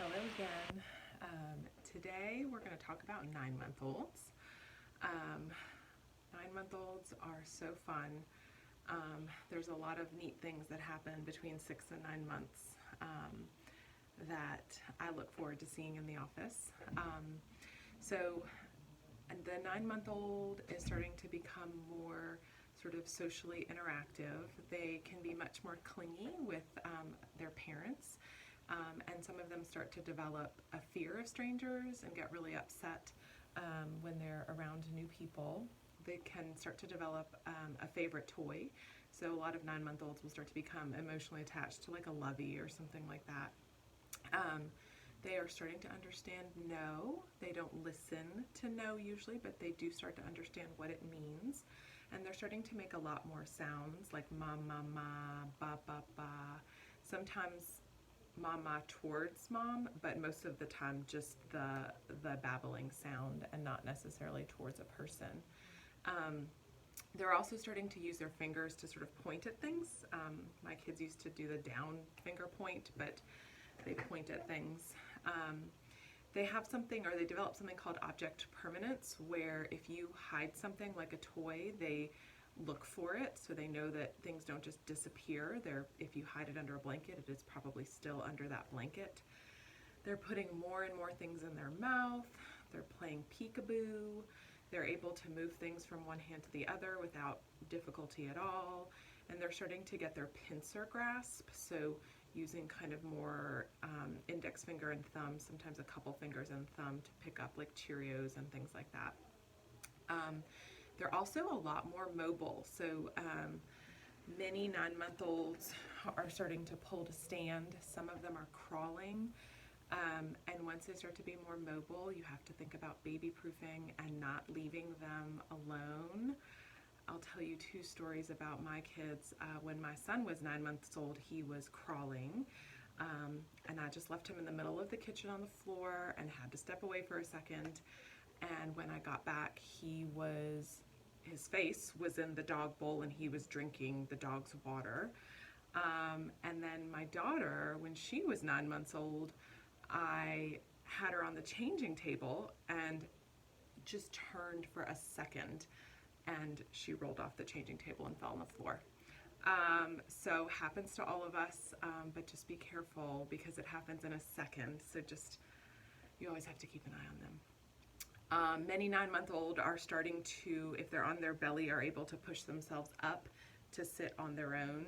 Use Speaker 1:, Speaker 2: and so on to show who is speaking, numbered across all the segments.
Speaker 1: Hello again. Today we're going to talk about 9-month-olds. 9-month-olds are so fun. There's a lot of neat things that happen between 6 and 9 months that I look forward to seeing in the office. So the 9-month-old is starting to become more sort of socially interactive. They can be much more clingy with their parents. And some of them start to develop a fear of strangers and get really upset when they're around new people. They can start to develop a favorite toy. So a lot of 9-month-olds will start to become emotionally attached to like a lovey or something like that. They are starting to understand no. They don't listen to no usually, but they do start to understand what it means. And they're starting to make a lot more sounds like ma, ma, ma, ba, ba, ba. Sometimes mama towards mom, but most of the time just the babbling sound and not necessarily towards a person. They're also starting to use their fingers to sort of point at things. My kids used to do the down finger point, but they point at things. They have something, or they develop something called object permanence, where if you hide something like a toy, they look for it, so they know that things don't just disappear. If you hide it under a blanket, it is probably still under that blanket. They're putting more and more things in their mouth. They're playing peekaboo. They're able to move things from one hand to the other without difficulty at all. And they're starting to get their pincer grasp, so using kind of more index finger and thumb, sometimes a couple fingers and thumb to pick up like Cheerios and things like that. They're also a lot more mobile. So many 9-month-olds are starting to pull to stand. Some of them are crawling. And once they start to be more mobile, you have to think about baby proofing and not leaving them alone. I'll tell you 2 stories about my kids. When my son was 9 months old, he was crawling. And I just left him in the middle of the kitchen on the floor and had to step away for a second. And when I got back, his face was in the dog bowl and he was drinking the dog's water. And then my daughter, when she was 9 months old, I had her on the changing table and just turned for a second and she rolled off the changing table and fell on the floor. So happens to all of us, but just be careful because it happens in a second. So you always have to keep an eye on them. Many 9-month-old are starting to, if they're on their belly, are able to push themselves up to sit on their own.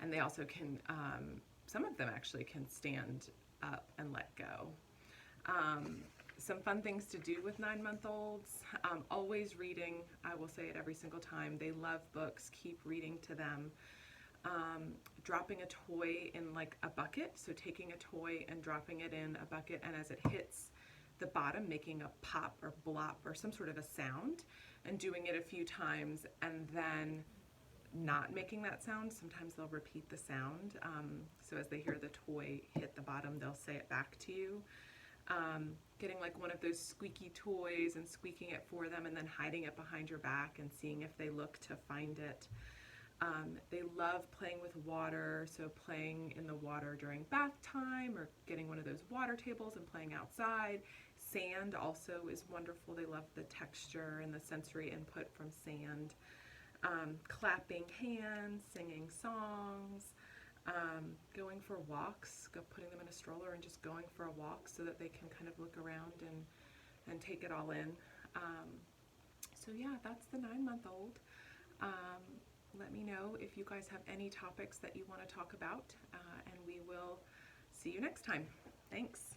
Speaker 1: And they also can, some of them actually can stand up and let go. Some fun things to do with 9-month-olds. Always reading. I will say it every single time. They love books. Keep reading to them. Dropping a toy in like a bucket. So taking a toy and dropping it in a bucket, and as it hits the bottom, making a pop or blop or some sort of a sound, and doing it a few times, and then not making that sound. Sometimes they'll repeat the sound. So as they hear the toy hit the bottom, they'll say it back to you. Getting like one of those squeaky toys and squeaking it for them and then hiding it behind your back and seeing if they look to find it. They love playing with water, so playing in the water during bath time or getting one of those water tables and playing outside. Sand also is wonderful. They love the texture and the sensory input from sand. Clapping hands, singing songs, going for walks, putting them in a stroller and just going for a walk so that they can kind of look around and take it all in. So yeah, that's the 9-month-old. Let me know if you guys have any topics that you want to talk about, and we will see you next time. Thanks.